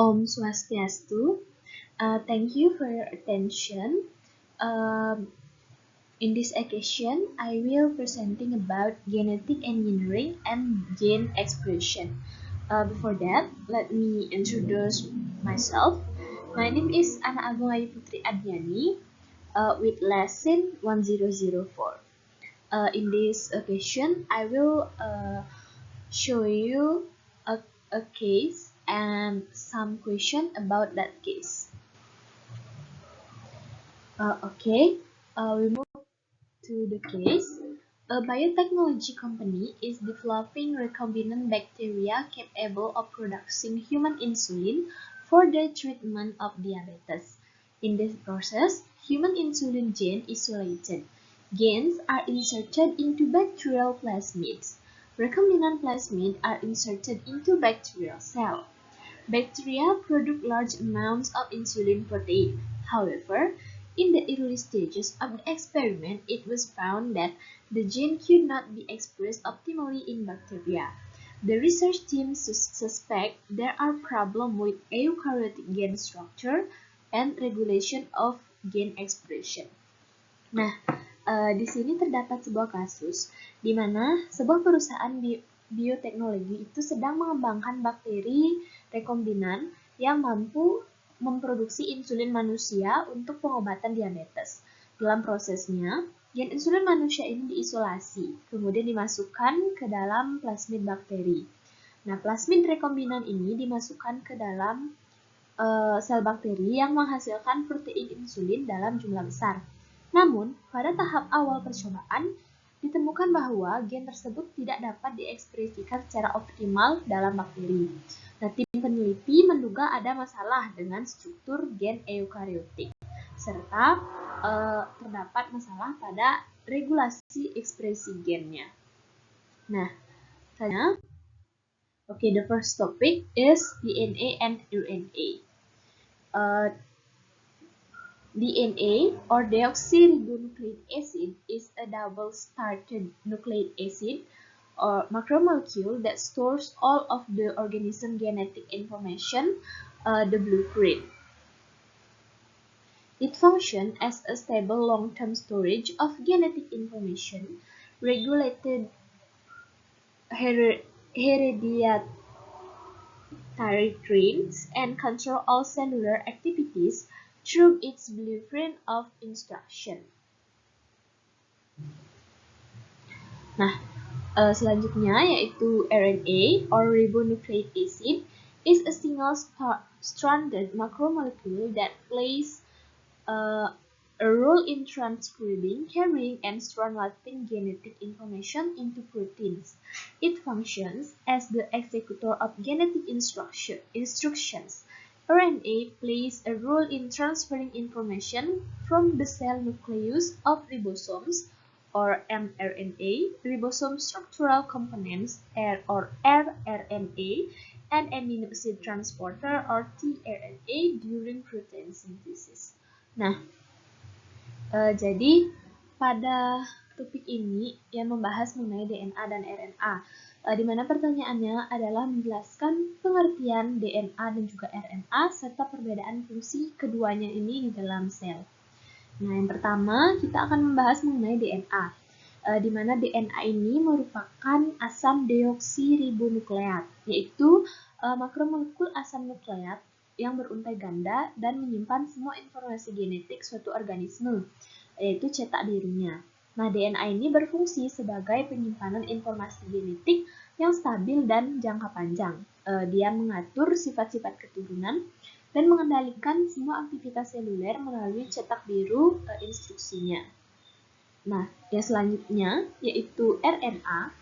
Om Swastiastu. Thank you for your attention. In this occasion, I will presenting about genetic engineering and gene expression. Before that, let me introduce myself. My name is Ana Agung Ayu Putri Adnyani with lesson 1004. In this occasion, I will show you a case and some question about that case. We move to the case. A biotechnology company is developing recombinant bacteria capable of producing human insulin for the treatment of diabetes. In this process, human insulin gene is isolated. Genes are inserted into bacterial plasmids. Recombinant plasmids are inserted into bacterial cells. Bacteria produce large amounts of insulin protein. However, in the early stages of the experiment, it was found that the gene could not be expressed optimally in bacteria. The research team suspect there are problems with eukaryotic gene structure and regulation of gene expression. Nah, di sini terdapat sebuah kasus di mana sebuah perusahaan bioteknologi itu sedang mengembangkan bakteri rekombinan yang mampu memproduksi insulin manusia untuk pengobatan diabetes. Dalam prosesnya, gen insulin manusia ini diisolasi, kemudian dimasukkan ke dalam plasmid bakteri. Nah, plasmid rekombinan ini dimasukkan ke dalam sel bakteri yang menghasilkan protein insulin dalam jumlah besar. Namun, pada tahap awal percobaan, ditemukan bahwa gen tersebut tidak dapat diekspresikan secara optimal dalam bakteri. Nah, tim peneliti menduga ada masalah dengan struktur gen eukaryotik, serta terdapat masalah pada regulasi ekspresi gennya. Nah, the first topic is DNA and RNA. DNA, or deoxyribonucleic acid, is a double-started nucleic acid or macromolecule that stores all of the organism's genetic information, the blueprint. It functions as a stable long-term storage of genetic information, regulated hereditary traits, and control all cellular activities through its blueprint of instruction. Nah, selanjutnya yaitu RNA or ribonucleic acid is a single-stranded macromolecule that plays a role in transcribing, carrying, and translating genetic information into proteins. It functions as the executor of genetic instructions. RNA plays a role in transferring information from the cell nucleus of ribosomes, or mRNA, ribosome structural components, or rRNA, and amino acid transporter, or tRNA, during protein synthesis. Nah, jadi pada topik ini yang membahas mengenai DNA dan RNA, di mana pertanyaannya adalah menjelaskan pengertian DNA dan juga RNA serta perbedaan fungsi keduanya ini di dalam sel. Nah, yang pertama kita akan membahas mengenai DNA, di mana DNA ini merupakan asam deoksiribonukleat, yaitu makromolekul asam nukleat yang beruntai ganda dan menyimpan semua informasi genetik suatu organisme, yaitu cetak birunya. Nah, DNA ini berfungsi sebagai penyimpanan informasi genetik yang stabil dan jangka panjang. Dia mengatur sifat-sifat keturunan dan mengendalikan semua aktivitas seluler melalui cetak biru instruksinya. Nah, yang selanjutnya yaitu RNA,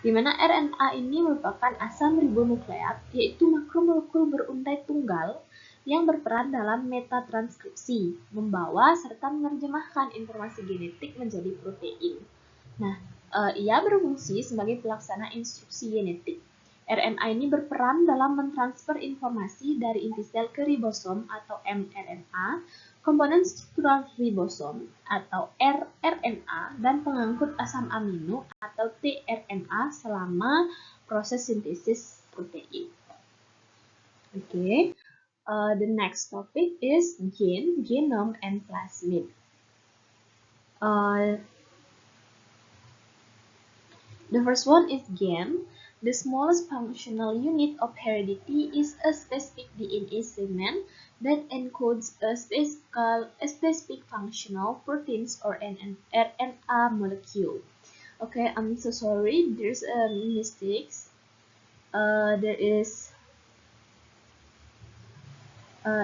di mana RNA ini merupakan asam ribonukleat, yaitu makromolekul beruntai tunggal yang berperan dalam metatranskripsi, membawa serta menerjemahkan informasi genetik menjadi protein. Nah, ia berfungsi sebagai pelaksana instruksi genetik. RNA ini berperan dalam mentransfer informasi dari inti sel ke ribosom atau mRNA, komponen struktural ribosom atau rRNA, dan pengangkut asam amino atau tRNA selama proses sintesis protein. Oke. The next topic is gene, genome, and plasmid. The first one is gene. The smallest functional unit of heredity is a specific DNA segment that encodes a specific functional proteins or an RNA molecule. Okay, I'm so sorry. There's a mistake. There is.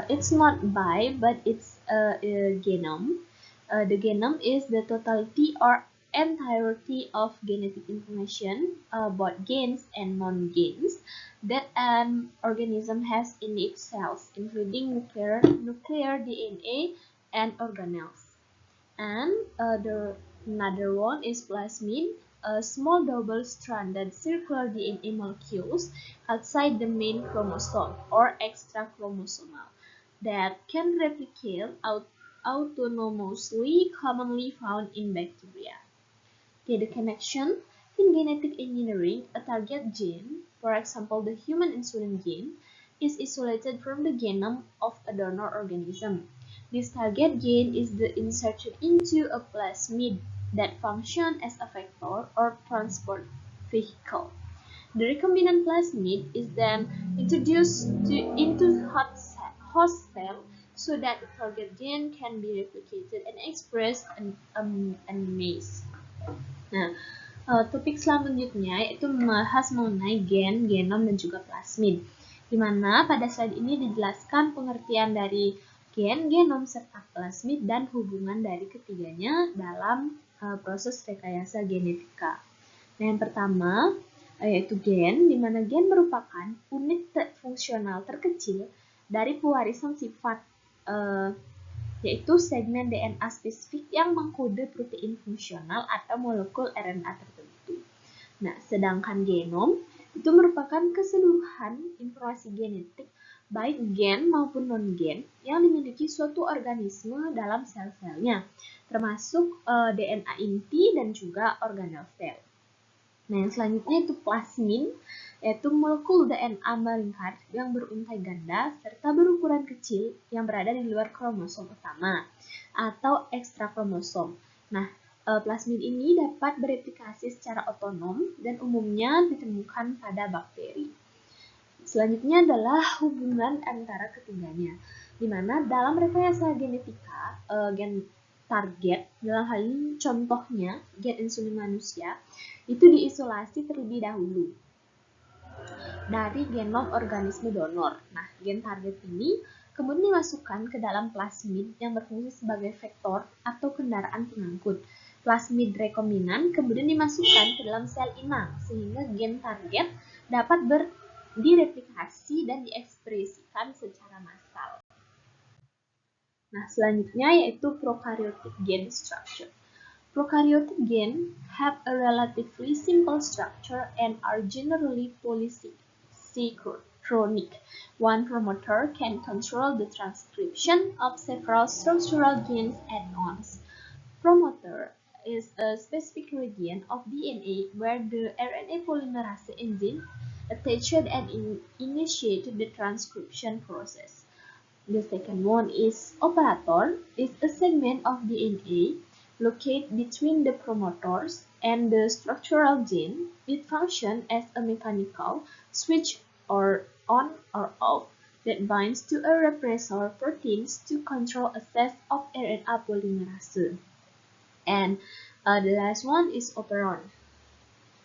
It's not bi, but it's a genome. The genome is the totality or entirety of genetic information about gains and non-gains that an organism has in its cells, including nuclear DNA and organelles. And the another one is plasmid, small double-stranded circular DNA molecules outside the main chromosome or extra-chromosomal that can replicate autonomously, commonly found in bacteria. Okay, the connection in genetic engineering, a target gene, for example the human insulin gene, is isolated from the genome of a donor organism. This target gene is inserted into a plasmid that functions as a vector or transport vehicle. The recombinant plasmid is then introduced into host cell so that the target gene can be replicated and expressed and maze. Nah, topik selanjutnya yaitu membahas mengenai gen, genom, dan juga plasmid. Di mana pada slide ini dijelaskan pengertian dari gen, genom, serta plasmid dan hubungan dari ketiganya dalam proses rekayasa genetika. Nah, yang pertama yaitu gen, di mana gen merupakan unit fungsional terkecil dari pewarisan sifat yaitu segmen DNA spesifik yang mengkode protein fungsional atau molekul RNA tertentu. Nah, sedangkan genom itu merupakan keseluruhan informasi genetik baik gen maupun non-gen yang dimiliki suatu organisme dalam sel-selnya, termasuk DNA inti dan juga organel sel. Nah, yang selanjutnya itu plasmid, yaitu molekul DNA melingkar yang beruntai ganda serta berukuran kecil yang berada di luar kromosom utama atau ekstra kromosom. Nah, plasmid ini dapat bereplikasi secara otonom dan umumnya ditemukan pada bakteri. Selanjutnya adalah hubungan antara ketiganya, di mana dalam rekayasa genetika, gen target, dalam hal ini contohnya gen insulin manusia, itu diisolasi terlebih dahulu dari genom organisme donor. Nah, gen target ini kemudian dimasukkan ke dalam plasmid yang berfungsi sebagai vektor atau kendaraan pengangkut. Plasmid rekombinan kemudian dimasukkan ke dalam sel inang sehingga gen target dapat direplikasi dan diekspresikan secara massal. Nah, selanjutnya yaitu prokaryotic gene structure. Prokaryotic gene have a relatively simple structure and are generally polysynchronic. One promoter can control the transcription of several structural genes at once. Promoter is a specific region of DNA where the RNA polymerase enzyme attached and initiated the transcription process. The second one is operator, is a segment of DNA located between the promoters and the structural gene. It functions as a mechanical switch or on or off that binds to a repressor proteins to control access of RNA polymerase. And the last one is operon.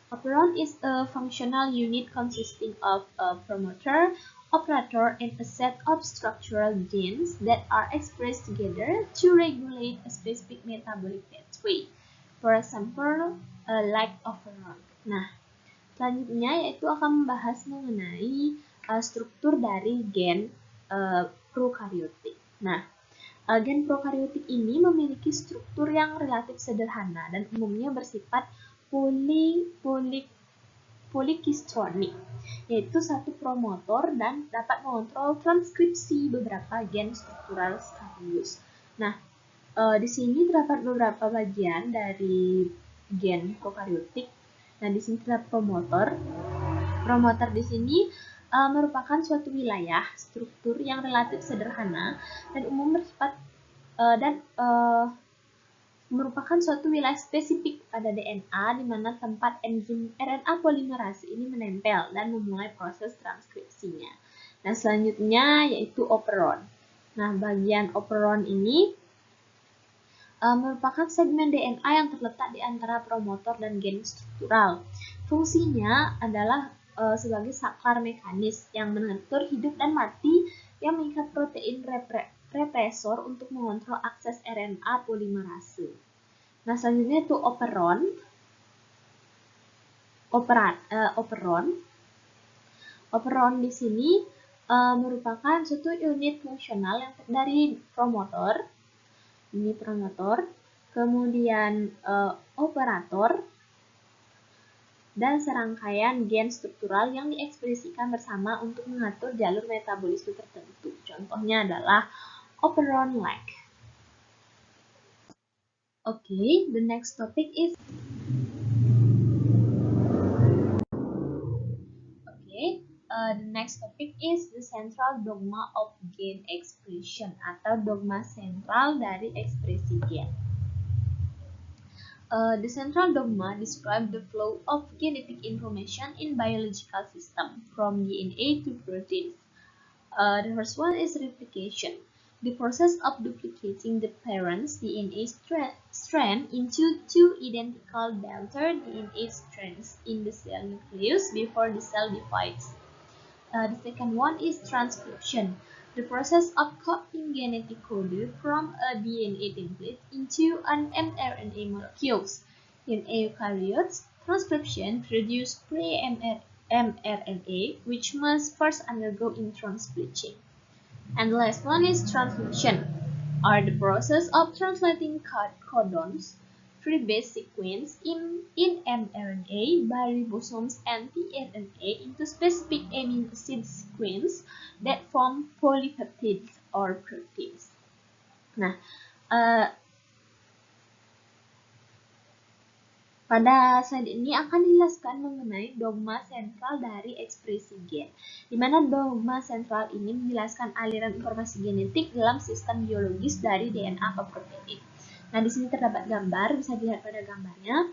Operon is a functional unit consisting of a promoter, operator, and a set of structural genes that are expressed together to regulate a specific metabolic pathway. For example, like operon. Nah, selanjutnya yaitu akan membahas mengenai struktur dari gen prokaryotik. Nah, gen prokaryotik ini memiliki struktur yang relatif sederhana dan umumnya bersifat polikistronik, yaitu satu promotor dan dapat mengontrol transkripsi beberapa gen struktural sekaligus. Nah, di sini terdapat beberapa bagian dari gen prokaryotik. Nah, di sini terdapat promotor. Promotor di sini merupakan suatu wilayah struktur yang relatif sederhana dan umum bersifat merupakan suatu wilayah spesifik pada DNA di mana tempat enzim RNA polimerase ini menempel dan memulai proses transkripsinya. Nah, selanjutnya yaitu operon. Nah, bagian operon ini merupakan segmen DNA yang terletak di antara promotor dan gen struktural. Fungsinya adalah sebagai saklar mekanis yang mengatur hidup dan mati yang mengikat protein represor untuk mengontrol akses RNA polimerase. Nah, selanjutnya itu operon. Operon di sini merupakan suatu unit fungsional yang dari promotor, kemudian operator, dan serangkaian gen struktural yang diekspresikan bersama untuk mengatur jalur metabolisme tertentu. Contohnya adalah operon lag. Okay, the next topic is the next topic is the central dogma of gene expression atau dogma sentral dari ekspresi gen. The central dogma describes the flow of genetic information in biological system from DNA to proteins. The first one is replication. The process of duplicating the parent's DNA strand into two identical delta DNA strands in the cell nucleus before the cell divides. The second one is transcription. The process of copying genetic code from a DNA template into an mRNA molecules. In eukaryotes, transcription produces pre-mRNA, which must first undergo intron splitting. And the last one is translation, or the process of translating codons, three-base sequence in mRNA by ribosomes and tRNA into specific amino acid sequence that form polypeptides or proteins. Nah, pada slide ini akan dijelaskan mengenai dogma sentral dari ekspresi gen, di mana dogma sentral ini menjelaskan aliran informasi genetik dalam sistem biologis dari DNA ke protein. Nah, di sini terdapat gambar, bisa dilihat pada gambarnya,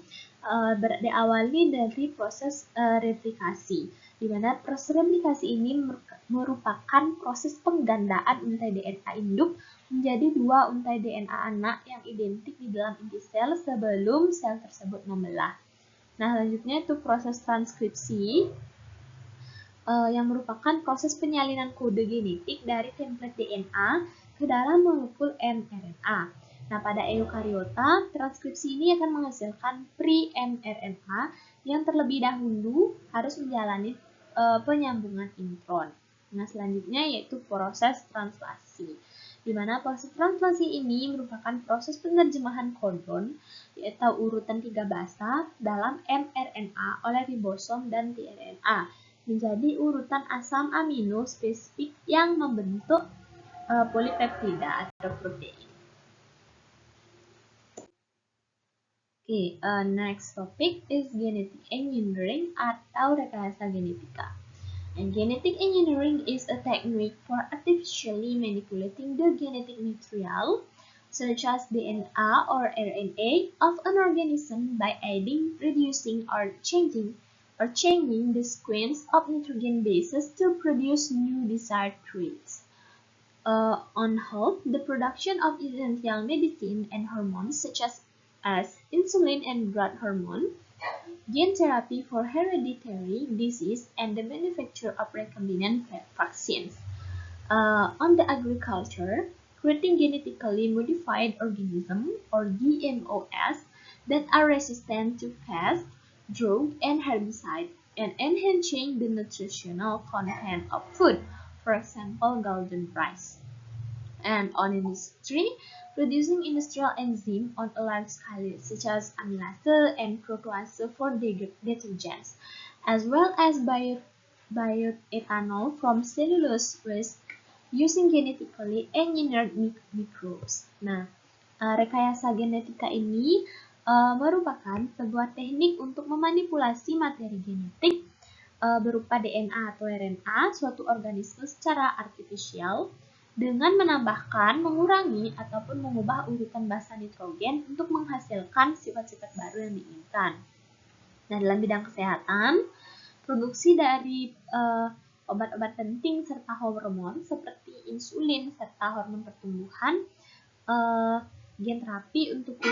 diawali dari proses replikasi, di mana proses replikasi ini merupakan proses penggandaan untai DNA induk menjadi dua untai DNA anak yang identik di dalam inti sel sebelum sel tersebut membelah. Nah, selanjutnya itu proses transkripsi yang merupakan proses penyalinan kode genetik dari template DNA ke dalam molekul mRNA. Nah, pada eukariota, transkripsi ini akan menghasilkan pre-mRNA yang terlebih dahulu harus menjalani penyambungan intron. Nah, selanjutnya yaitu proses translasi, di mana proses translasi ini merupakan proses penerjemahan kodon yaitu urutan 3 basa dalam mRNA oleh ribosom dan tRNA menjadi urutan asam amino spesifik yang membentuk polipeptida atau protein. Okay, next topic is genetic engineering atau rekayasa genetika. And genetic engineering is a technique for artificially manipulating the genetic material, such as DNA or RNA, of an organism by adding, reducing, or changing the sequence of nitrogen bases to produce new desired traits. On health, the production of essential medicine and hormones such as insulin and growth hormone, gene therapy for hereditary disease, and the manufacture of recombinant vaccines. On the agriculture, creating genetically modified organisms or GMOs that are resistant to pests, drought, and herbicides, and enhancing the nutritional content of food, for example, golden rice. And on industry, producing industrial enzymes on a large scale such as amylase and protease for detergents, as well as bioethanol from cellulose waste using genetically engineered microbes. Nah, rekayasa genetika ini merupakan sebuah teknik untuk memanipulasi materi genetik berupa DNA atau RNA suatu organisme secara artifisial dengan menambahkan, mengurangi, ataupun mengubah urutan basa nitrogen untuk menghasilkan sifat-sifat baru yang diinginkan. Nah, dalam bidang kesehatan, produksi dari obat-obat penting serta hormon seperti insulin serta hormon pertumbuhan, gen terapi untuk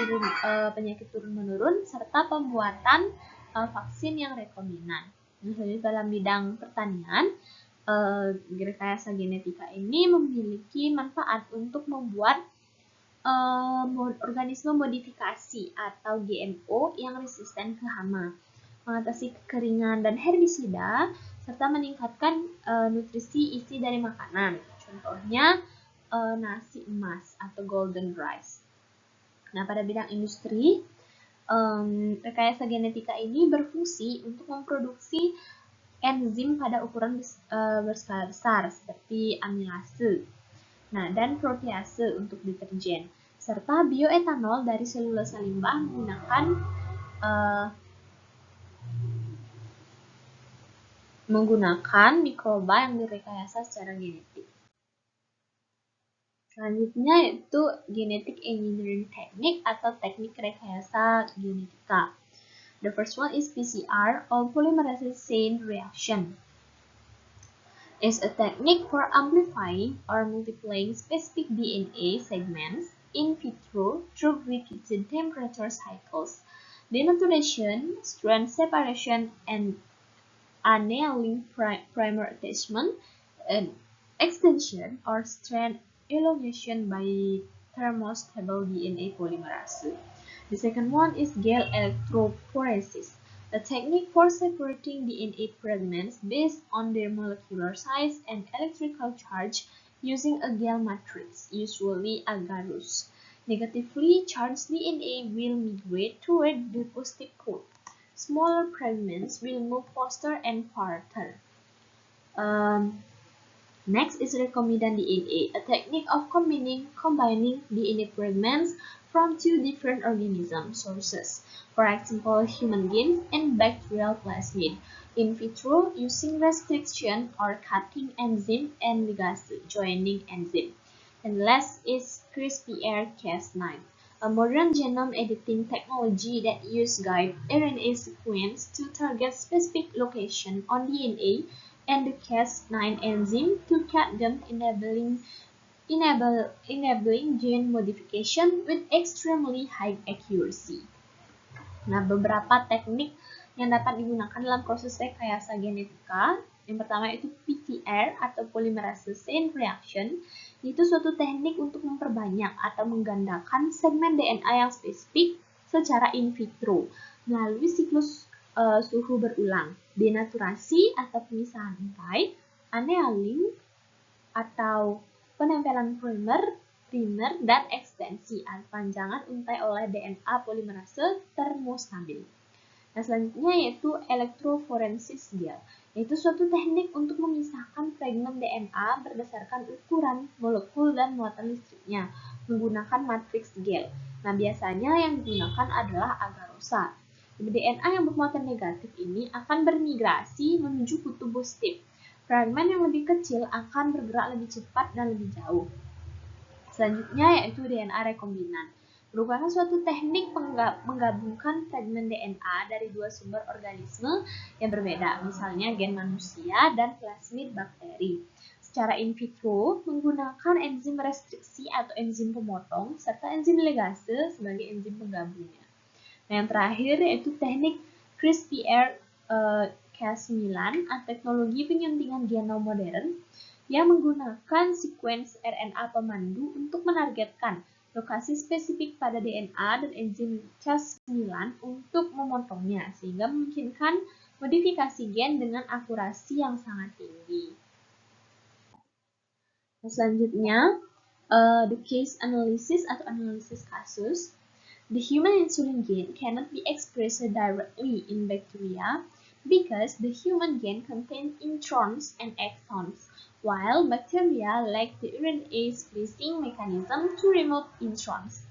penyakit turun-menurun, serta pembuatan vaksin yang rekombinan. Nah, dalam bidang pertanian, rekayasa genetika ini memiliki manfaat untuk membuat organisme modifikasi atau GMO yang resisten ke hama, mengatasi kekeringan dan herbisida, serta meningkatkan nutrisi isi dari makanan. Contohnya nasi emas atau golden rice. Nah, pada bidang industri, rekayasa genetika ini berfungsi untuk memproduksi enzim pada ukuran berskala besar seperti amilase, dan protease untuk deterjen, serta bioetanol dari selulosa limbah menggunakan mikroba yang direkayasa secara genetik. Selanjutnya yaitu genetic engineering technique atau teknik rekayasa genetika. The first one is PCR, or polymerase chain reaction. Is a technique for amplifying or multiplying specific DNA segments in vitro through repeated temperature cycles. Denaturation, strand separation, and annealing primer attachment, and extension or strand elongation by thermostable DNA polymerase. The second one is Gale electrophoresis, a technique for separating DNA fragments based on their molecular size and electrical charge using a Gale matrix, usually agarose. Negatively charged DNA will migrate toward the positive pole. Smaller fragments will move faster and farther. Next is recombinant DNA, a technique of combining DNA fragments from two different organism sources, for example, human genes and bacterial plasmid, in vitro using restriction or cutting enzyme and ligase joining enzyme. And last is CRISPR-Cas9, a modern genome editing technology that uses guide RNA sequence to target specific location on DNA and the Cas9 enzyme to cut them, enabling gene modification with extremely high accuracy. Nah, beberapa teknik yang dapat digunakan dalam proses rekayasa genetika. Yang pertama itu PCR atau polymerase chain reaction, itu suatu teknik untuk memperbanyak atau menggandakan segmen DNA yang spesifik secara in vitro melalui siklus suhu berulang. Denaturasi atau pemisahan untai, annealing atau penempelan primer, dan ekstensi atau panjangan untai oleh DNA polimerase termostabil. Nah, selanjutnya yaitu elektroforensis gel, yaitu suatu teknik untuk memisahkan fragmen DNA berdasarkan ukuran, molekul, dan muatan listriknya menggunakan matriks gel. Nah, biasanya yang digunakan adalah agarosa. DNA yang bermuatan negatif ini akan bermigrasi menuju kutub positif. Fragmen yang lebih kecil akan bergerak lebih cepat dan lebih jauh. Selanjutnya yaitu DNA rekombinan, merupakan suatu teknik menggabungkan fragmen DNA dari dua sumber organisme yang berbeda, misalnya gen manusia dan plasmid bakteri, secara in vitro menggunakan enzim restriksi atau enzim pemotong serta enzim ligase sebagai enzim penggabungnya. Nah, yang terakhir yaitu teknik CRISPR-Cas9 atau teknologi penyuntingan genom modern yang menggunakan sequence RNA pemandu untuk menargetkan lokasi spesifik pada DNA dan enzim Cas9 untuk memotongnya, sehingga memungkinkan modifikasi gen dengan akurasi yang sangat tinggi. Nah, selanjutnya, the case analysis atau analisis kasus. The human insulin gene cannot be expressed directly in bacteria because the human gene contains introns and exons, while bacteria lack the RNA splicing mechanism to remove introns.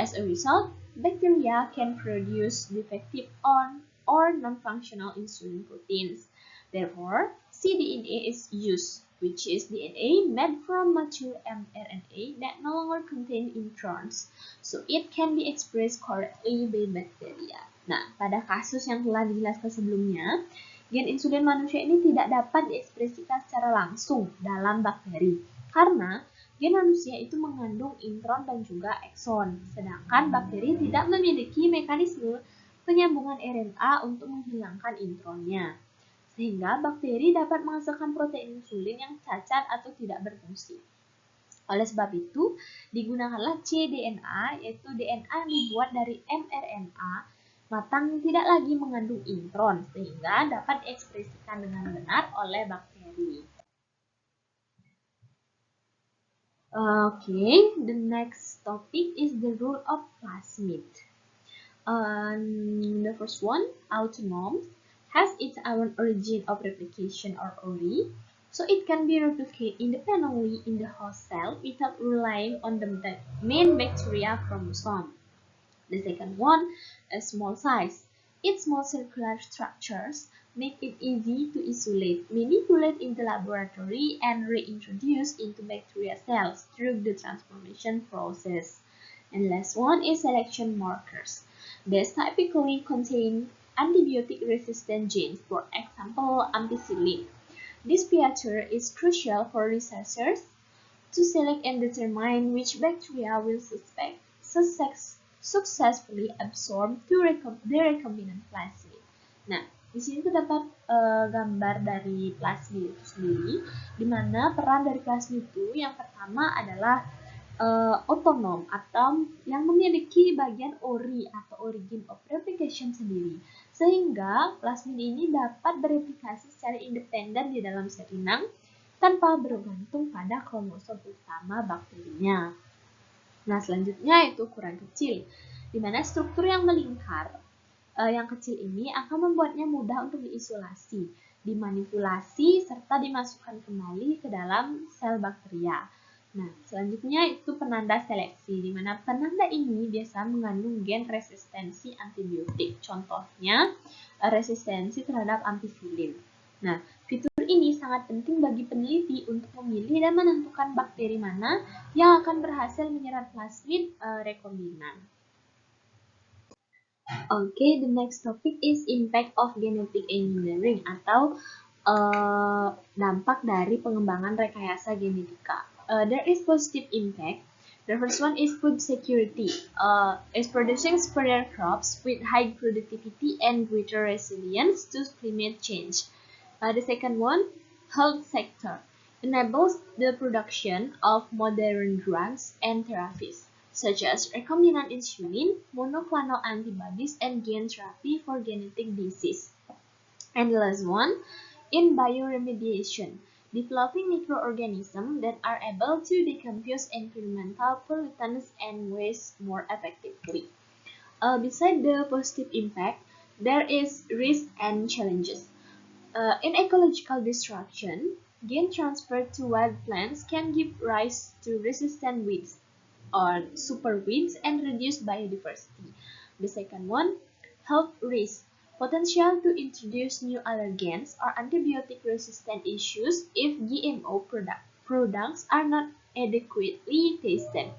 As a result, bacteria can produce defective or non-functional insulin proteins. Therefore, cDNA is used, which is DNA made from mature mRNA that no longer contain introns, so it can be expressed correctly by bacteria. Nah, pada kasus yang telah dijelaskan sebelumnya, gen insulin manusia ini tidak dapat diekspresikan secara langsung dalam bakteri, karena gen manusia itu mengandung intron dan juga ekson, sedangkan bakteri tidak memiliki mekanisme penyambungan RNA untuk menghilangkan intronnya. Sehingga bakteri dapat menghasilkan protein insulin yang cacat atau tidak berfungsi. Oleh sebab itu, digunakanlah cDNA, yaitu DNA yang dibuat dari mRNA matang yang tidak lagi mengandung intron, sehingga dapat diekspresikan dengan benar oleh bakteri. Okay, the next topic is the role of plasmid. The first one, autonomous, has its own origin of replication or ORI, so it can be replicated independently in the host cell without relying on the main bacteria chromosome. The second one, a small size. Its small circular structures make it easy to isolate, manipulate in the laboratory, and reintroduce into bacteria cells through the transformation process. And last one is selection markers. These typically contain antibiotic-resistant genes, for example, ampicillin. This feature is crucial for researchers to select and determine which bacteria will successfully absorb the recombinant plasmid. Nah, di sini terdapat gambar dari plasmid itu sendiri, di mana peran dari plasmid itu yang pertama adalah otonom atau yang memiliki bagian ORI atau origin of replication sendiri, sehingga plasmid ini dapat bereplikasi secara independen di dalam sel inang tanpa bergantung pada kromosom utama bakterinya. Nah, selanjutnya itu ukuran kecil, di mana struktur yang melingkar yang kecil ini akan membuatnya mudah untuk diisolasi, dimanipulasi, serta dimasukkan kembali ke dalam sel bakteria. Nah, selanjutnya itu penanda seleksi, di mana penanda ini biasa mengandung gen resistensi antibiotik. Contohnya, resistensi terhadap ampicillin. Nah, fitur ini sangat penting bagi peneliti untuk memilih dan menentukan bakteri mana yang akan berhasil menyerap plasmid rekombinan. Okay, the next topic is impact of genetic engineering atau dampak dari pengembangan rekayasa genetika. There is positive impact. The first one is food security. Is producing superior crops with high productivity and greater resilience to climate change. The second one, health sector, enables the production of modern drugs and therapies, such as recombinant insulin, monoclonal antibodies, and gene therapy for genetic disease. And the last one, in bioremediation, developing microorganisms that are able to decompose environmental pollutants and waste more effectively. Besides the positive impact, there is risk and challenges. In ecological destruction, gene transfer to wild plants can give rise to resistant weeds or super weeds and reduce biodiversity. The second one, health risk. Potential to introduce new allergens or antibiotic-resistant issues if GMO products are not adequately tested.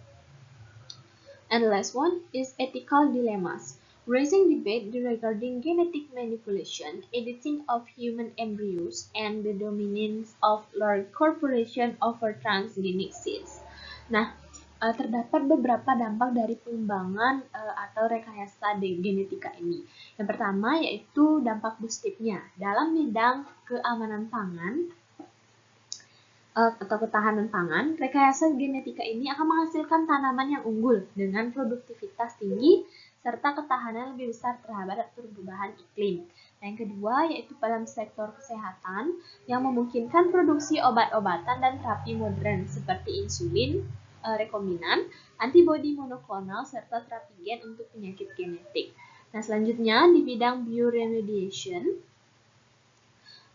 And the last one is ethical dilemmas, raising debate regarding genetic manipulation, editing of human embryos, and the dominance of large corporations over transgenic seeds. Nah, terdapat beberapa dampak dari pengembangan atau rekayasa genetika ini. Yang pertama yaitu dampak positifnya dalam bidang keamanan pangan atau ketahanan pangan. Rekayasa genetika ini akan menghasilkan tanaman yang unggul dengan produktivitas tinggi serta ketahanan lebih besar terhadap perubahan iklim. Yang kedua yaitu dalam sektor kesehatan yang memungkinkan produksi obat-obatan dan terapi modern seperti insulin, rekombinan, antibodi monoklonal, serta terapi gen untuk penyakit genetik. Nah, selanjutnya di bidang bioremediation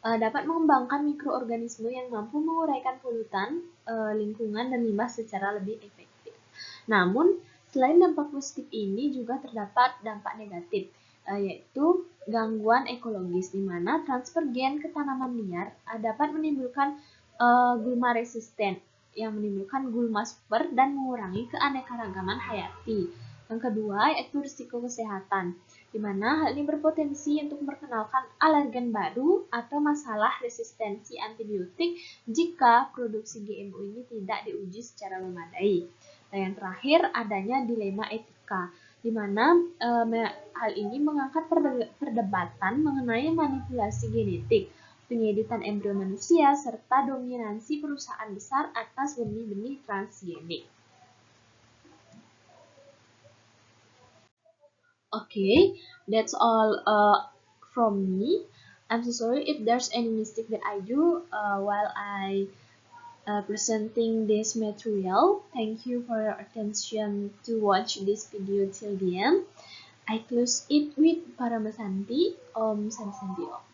dapat mengembangkan mikroorganisme yang mampu menguraikan polutan lingkungan dan limbah secara lebih efektif. Namun, selain dampak positif ini juga terdapat dampak negatif. yaitu gangguan ekologis, di mana transfer gen ke tanaman liar dapat menimbulkan gulma resisten yang menimbulkan gulma super dan mengurangi keanekaragaman hayati. Yang kedua yaitu risiko kesehatan, di mana hal ini berpotensi untuk memperkenalkan alergen baru atau masalah resistensi antibiotik jika produksi GMO ini tidak diuji secara memadai. Dan yang terakhir adanya dilema etika, di mana hal ini mengangkat perdebatan mengenai manipulasi genetik, pengeditan embrio manusia, serta dominansi perusahaan besar atas benih-benih transgenik. Okay, that's all from me. I'm so sorry if there's any mistake that I do while I presenting this material. Thank you for your attention to watch this video till the end. I close it with Paramasanti. Om Santi Santi Om.